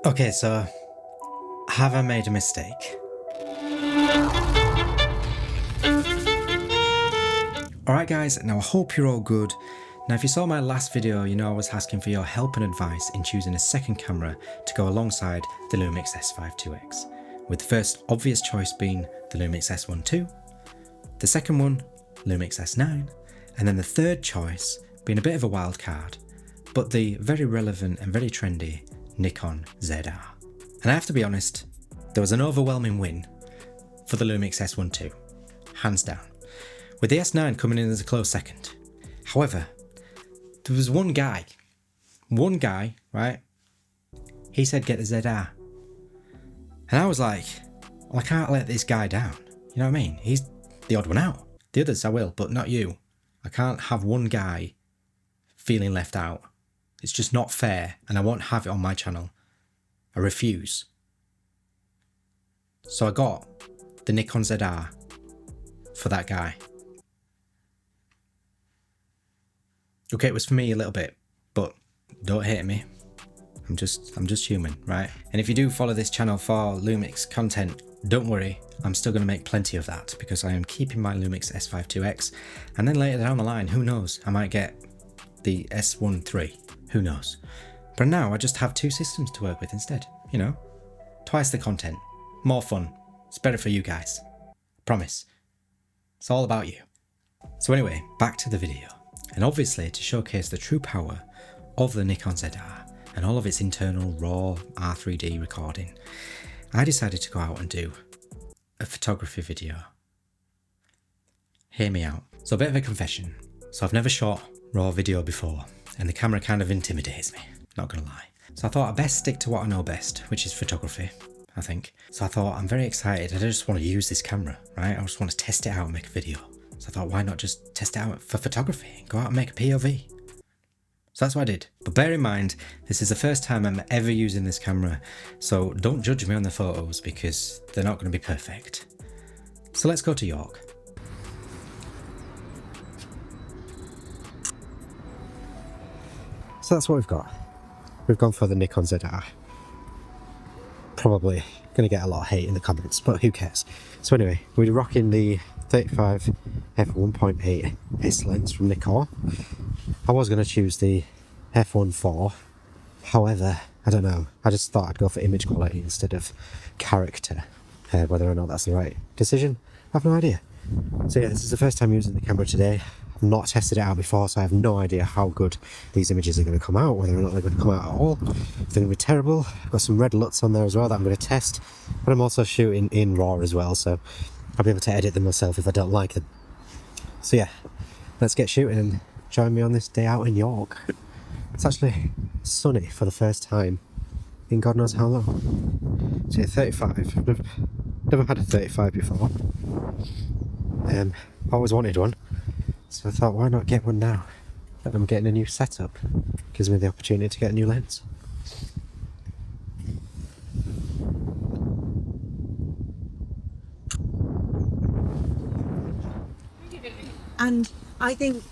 Okay, so have I made a mistake? Alright guys, now I hope you're all good. Now if you saw my last video, you know I was asking for your help and advice in choosing a second camera to go alongside the Lumix S1ii, with the first obvious choice being the Lumix S1ii, the second one, Lumix S9, and then the third choice being a bit of a wild card, but the very relevant and very trendy Nikon ZR. And I have to be honest, there was an overwhelming win for the Lumix S1ii, hands down, with the S9 coming in as a close second. However, there was one guy, right? He said get the ZR. And I was like, well, I can't let this guy down. You know what I mean? He's the odd one out. The others I will, but not you. I can't have one guy feeling left out. It's just not fair, and I won't have it on my channel. I refuse. So I got the Nikon ZR for that guy. Okay, it was for me a little bit, but don't hate me. I'm just human, right? And if you do follow this channel for Lumix content, don't worry, I'm still going to make plenty of that because I am keeping my Lumix S52X, and then later down the line, who knows, I might get the S1ii, who knows. But now I just have two systems to work with instead, you know? Twice the content, more fun, it's better for you guys. Promise. It's all about you. So anyway, back to the video. And obviously to showcase the true power of the Nikon ZR and all of its internal raw R3D recording, I decided to go out and do a photography video. Hear me out. So a bit of a confession. So I've never shot raw video before, and the camera kind of intimidates me, not gonna lie. So I thought I'd best stick to what I know best, which is photography, I think. So I thought, I'm very excited, I just want to use this camera, right? I just want to test it out and make a video. So I thought, why not just test it out for photography, go out and make a POV? So that's what I did. But bear in mind, this is the first time I'm ever using this camera, so don't judge me on the photos because they're not going to be perfect. So let's go to York. So that's what we've got. We've gone for the Nikon ZR. Probably going to get a lot of hate in the comments, but who cares? So anyway, we're rocking the 35 f1.8 S lens from Nikon. I was going to choose the f1.4, however, I don't know, I just thought I'd go for image quality instead of character. Whether or not that's the right decision, I have no idea. So yeah, this is the first time using the camera today. I've not tested it out before, so I have no idea how good these images are going to come out, whether or not they're going to come out at all, if they're going to be terrible. I've got some red LUTs on there as well that I'm going to test, but I'm also shooting in RAW as well, so I'll be able to edit them myself if I don't like them. So yeah, let's get shooting and join me on this day out in York. It's actually sunny for the first time in God knows how long. So yeah, 35. I've never had a 35 before. Always wanted one, so I thought, why not get one now that I'm getting a new setup? Gives me the opportunity to get a new lens. And I think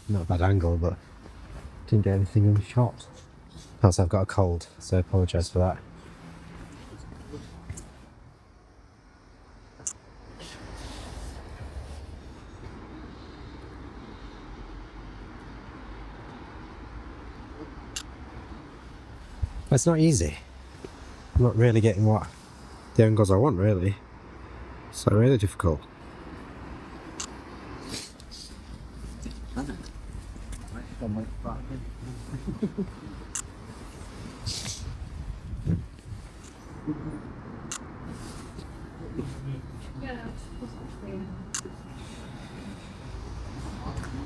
Not a bad angle, but didn't get anything in the shot. Also, I've got a cold, so I apologise for that. It's not easy. I'm not really getting what the angles I want, really. It's like really difficult.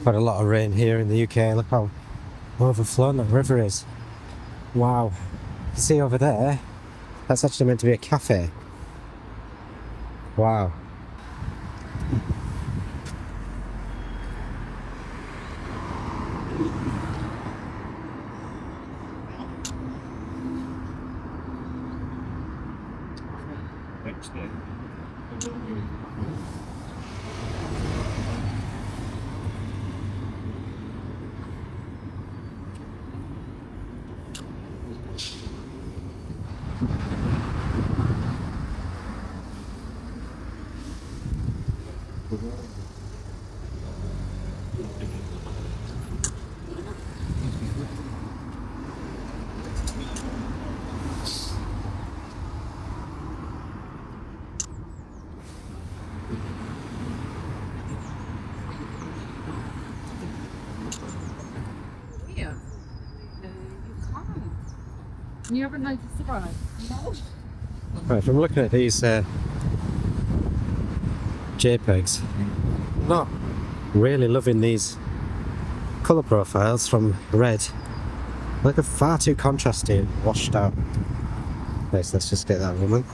Had a lot of rain here in the UK. Look how overflown that river is. Wow. You see over there? That's actually meant to be a cafe. Wow. You ever notice the ride? No. Right, from looking at these JPEGs, not really loving these colour profiles from red. Look, far too contrasty, washed out. Let's just get that woman.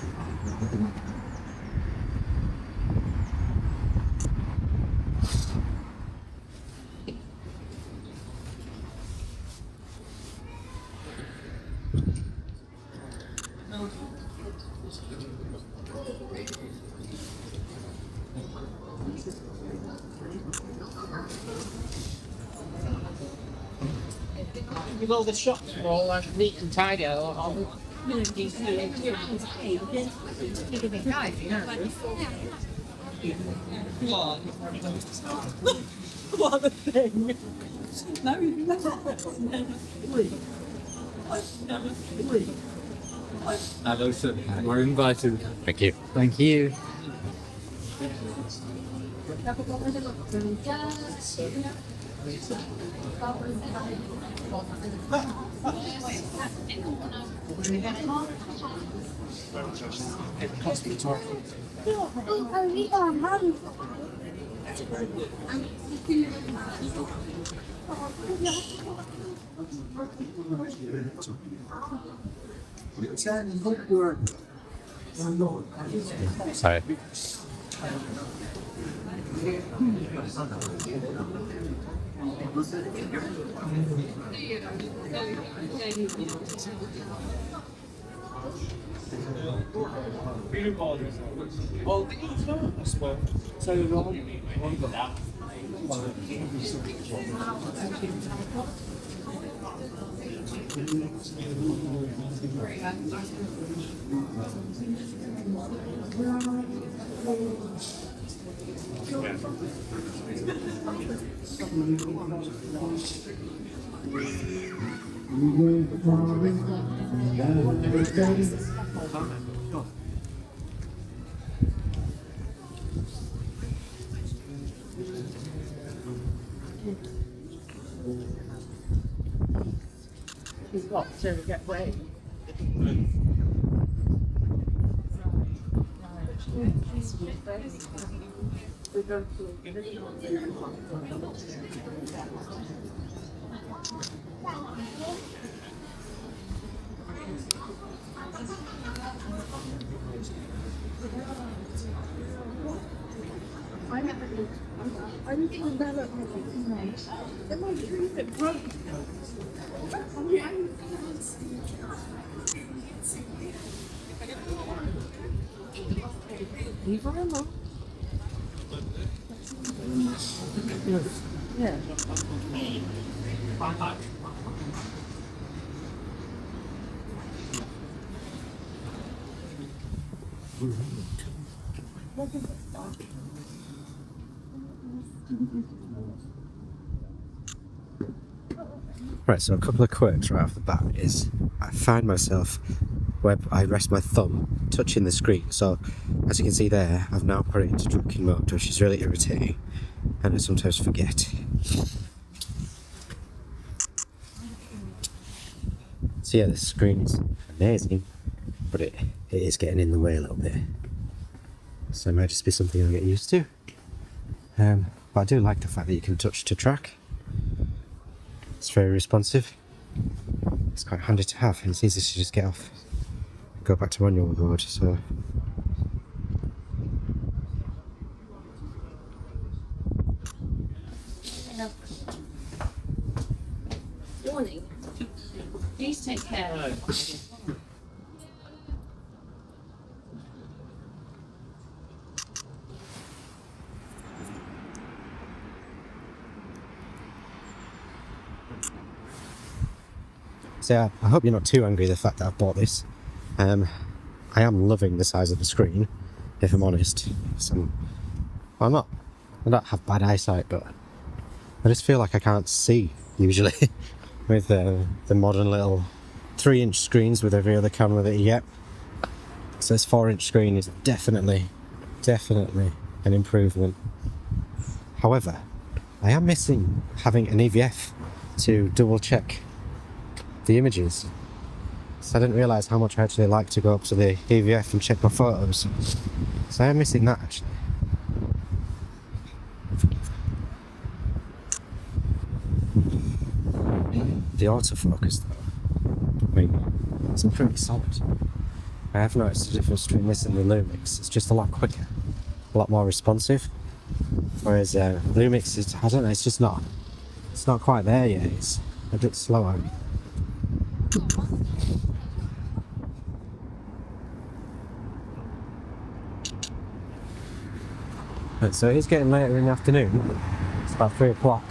With all the shops are all like neat and tidy. What a thing! No, Hello, sir. We're invited. Thank you. Thank you. Sorry. We've got to get ready. I need to develop my Am I dream that broke? Leave her alone. Yeah. Right, so a couple of quirks right off the bat is I find myself where I rest my thumb touching the screen. So as you can see there, I've now put it into tracking mode, which is really irritating, and I sometimes forget. So yeah, the screen is amazing, but it is getting in the way a little bit. So it might just be something I'll get used to. But I do like the fact that you can touch to track. It's very responsive. It's quite handy to have, and it's easy to just get off and go back to manual mode. So Morning. Please take care. say I hope you're not too angry at the fact that I've bought this. I am loving the size of the screen, if I'm honest. Well, I don't have bad eyesight, but I just feel like I can't see usually with the modern little 3-inch screens with every other camera that you get. So this 4-inch screen is definitely an improvement. However, I am missing having an EVF to double check the images. So I didn't realise how much I actually like to go up to the EVF and check my photos. So I am missing that actually. The autofocus though, I mean, it's pretty solid. I have noticed the difference between this and the Lumix. It's just a lot quicker, a lot more responsive. Whereas Lumix is, I don't know, it's not quite there yet. It's a bit slower. But so it is getting later in the afternoon. It's about 3 o'clock,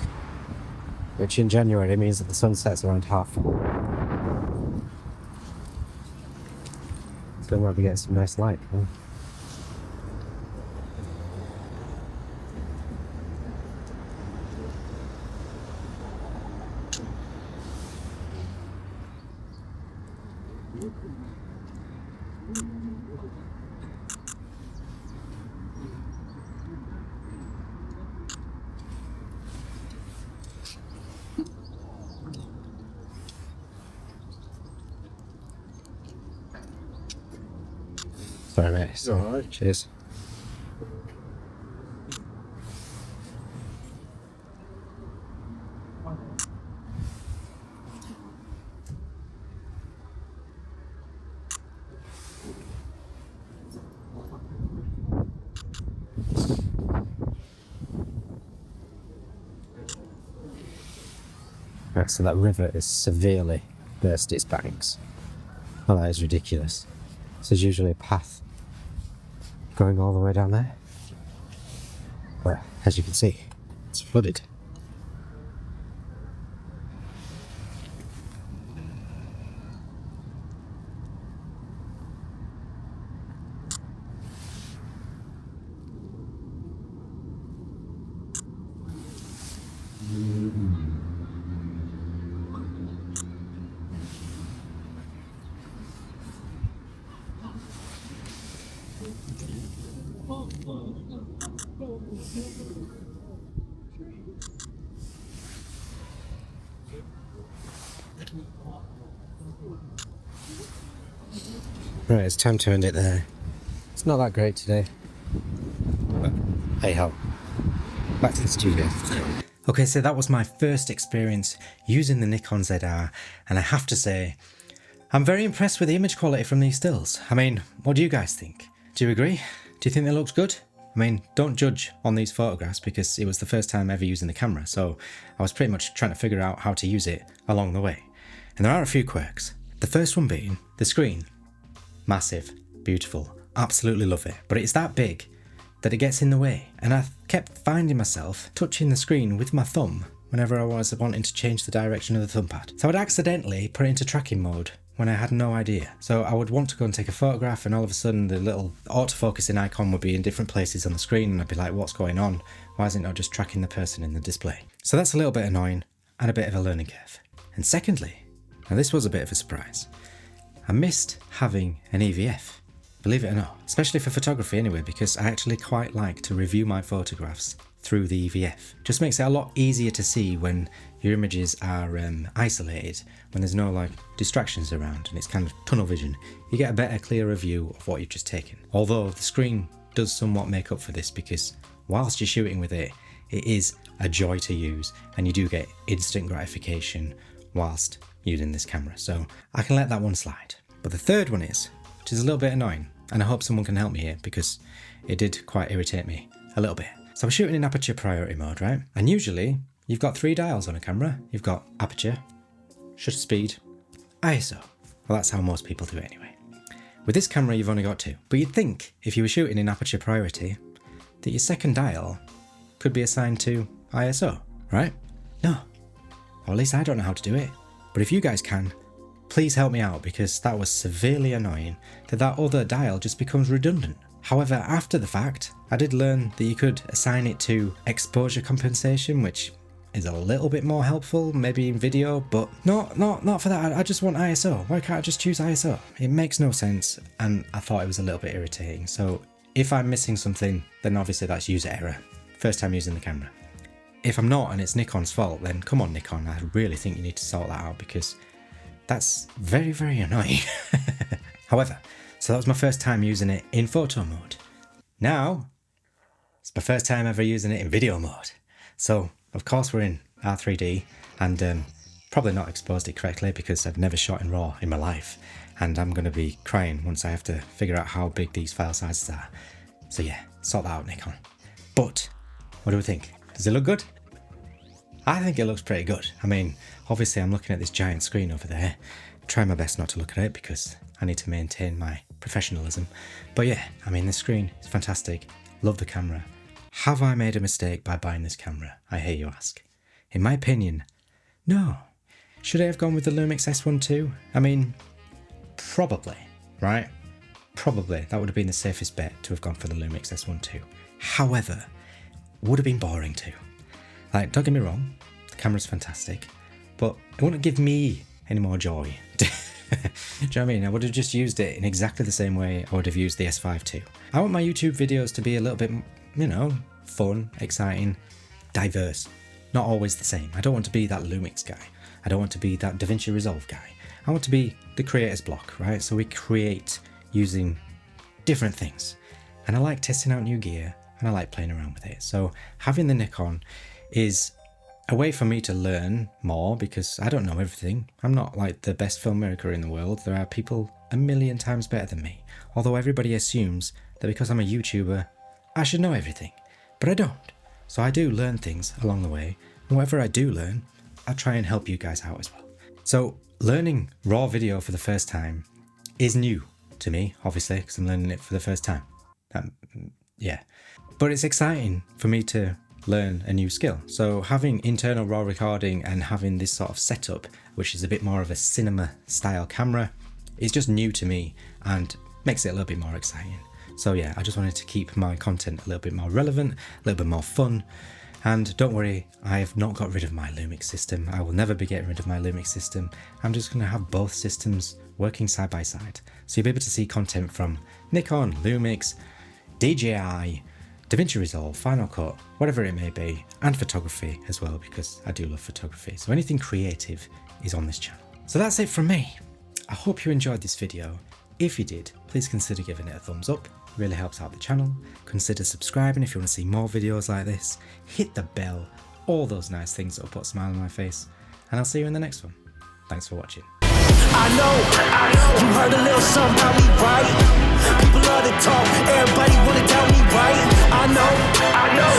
which in January means that the sun sets around 4:30. So we might be getting some nice light. Huh? Sorry mate. It's alright. Cheers. Right, so that river is severely burst its banks. Oh, that is ridiculous. So there's usually a path going all the way down there. But as you can see, it's flooded. Right, it's time to end it there. It's not that great today, but hey ho, back to the studio. Okay, so that was my first experience using the Nikon ZR, and I have to say, I'm very impressed with the image quality from these stills. I mean, what do you guys think? Do you agree? Do you think they looked good? I mean, don't judge on these photographs because it was the first time ever using the camera, so I was pretty much trying to figure out how to use it along the way. And there are a few quirks. The first one being the screen. Massive, beautiful, absolutely love it, but it's that big that it gets in the way, and I kept finding myself touching the screen with my thumb whenever I was wanting to change the direction of the thumb pad. So I'd accidentally put it into tracking mode when I had no idea. So I would want to go and take a photograph, and all of a sudden the little autofocusing icon would be in different places on the screen, and I'd be like, what's going on? Why isn't it just tracking the person in the display? So that's a little bit annoying and a bit of a learning curve. And secondly, now this was a bit of a surprise, I missed having an EVF, believe it or not, especially for photography anyway, because I actually quite like to review my photographs through the EVF. Just makes it a lot easier to see when your images are isolated, when there's no like distractions around and it's kind of tunnel vision. You get a better, clearer view of what you've just taken. Although the screen does somewhat make up for this, because whilst you're shooting with it, it is a joy to use and you do get instant gratification whilst using this camera. So I can let that one slide. But the third one is, which is a little bit annoying, and I hope someone can help me here because it did quite irritate me a little bit. So I'm shooting in aperture priority mode, right? And usually you've got 3 dials on a camera. You've got aperture, shutter speed, ISO. Well, that's how most people do it anyway. With this camera, you've only got 2. But you'd think if you were shooting in aperture priority that your second dial could be assigned to ISO, right? No. Or at least I don't know how to do it. But if you guys can, please help me out, because that was severely annoying that other dial just becomes redundant. However, after the fact, I did learn that you could assign it to exposure compensation, which is a little bit more helpful, maybe in video, but not for that. I just want ISO. Why can't I just choose ISO? It makes no sense, and I thought it was a little bit irritating. So if I'm missing something, then obviously that's user error. First time using the camera. If I'm not and it's Nikon's fault, then come on Nikon, I really think you need to sort that out, because that's very, very annoying. However, so that was my first time using it in photo mode. Now, it's my first time ever using it in video mode. So, of course we're in R3D, and probably not exposed it correctly because I've never shot in RAW in my life, and I'm going to be crying once I have to figure out how big these file sizes are. So yeah, sort that out Nikon. But, what do we think? Does it look good? I think it looks pretty good. I mean, obviously I'm looking at this giant screen over there. Try my best not to look at it because I need to maintain my professionalism. But yeah, I mean, the screen is fantastic. Love the camera. Have I made a mistake by buying this camera? I hear you ask. In my opinion, no. Should I have gone with the Lumix S1ii? I mean, probably, right? Probably. That would have been the safest bet to have gone for the Lumix S1ii. However, would have been boring too. Like, don't get me wrong, the camera's fantastic, but it wouldn't give me any more joy. Do you know what I mean? I would have just used it in exactly the same way I would have used the S5 II. I want my YouTube videos to be a little bit, you know, fun, exciting, diverse. Not always the same. I don't want to be that Lumix guy. I don't want to be that DaVinci Resolve guy. I want to be the creator's block, right? So we create using different things. And I like testing out new gear, and I like playing around with it. So having the Nikon is a way for me to learn more, because I don't know everything. I'm not like the best filmmaker in the world. There are people a million times better than me. Although everybody assumes that because I'm a YouTuber, I should know everything. But I don't. So I do learn things along the way. And whatever I do learn, I try and help you guys out as well. So learning raw video for the first time is new to me, obviously, because I'm learning it for the first time. Yeah. But it's exciting for me to learn a new skill. So having internal raw recording and having this sort of setup, which is a bit more of a cinema style camera, is just new to me and makes it a little bit more exciting. So yeah, I just wanted to keep my content a little bit more relevant, a little bit more fun. And don't worry, I have not got rid of my Lumix system. I will never be getting rid of my Lumix system. I'm just going to have both systems working side by side. So you'll be able to see content from Nikon, Lumix, DJI, DaVinci Resolve, Final Cut, whatever it may be, and photography as well, because I do love photography. So anything creative is on this channel. So that's it from me. I hope you enjoyed this video. If you did, please consider giving it a thumbs up. It really helps out the channel. Consider subscribing if you want to see more videos like this. Hit the bell, all those nice things that will put a smile on my face. And I'll see you in the next one. Thanks for watching. I know, you heard a little something about me, right? People love to talk, everybody wanna tell me, right? I know.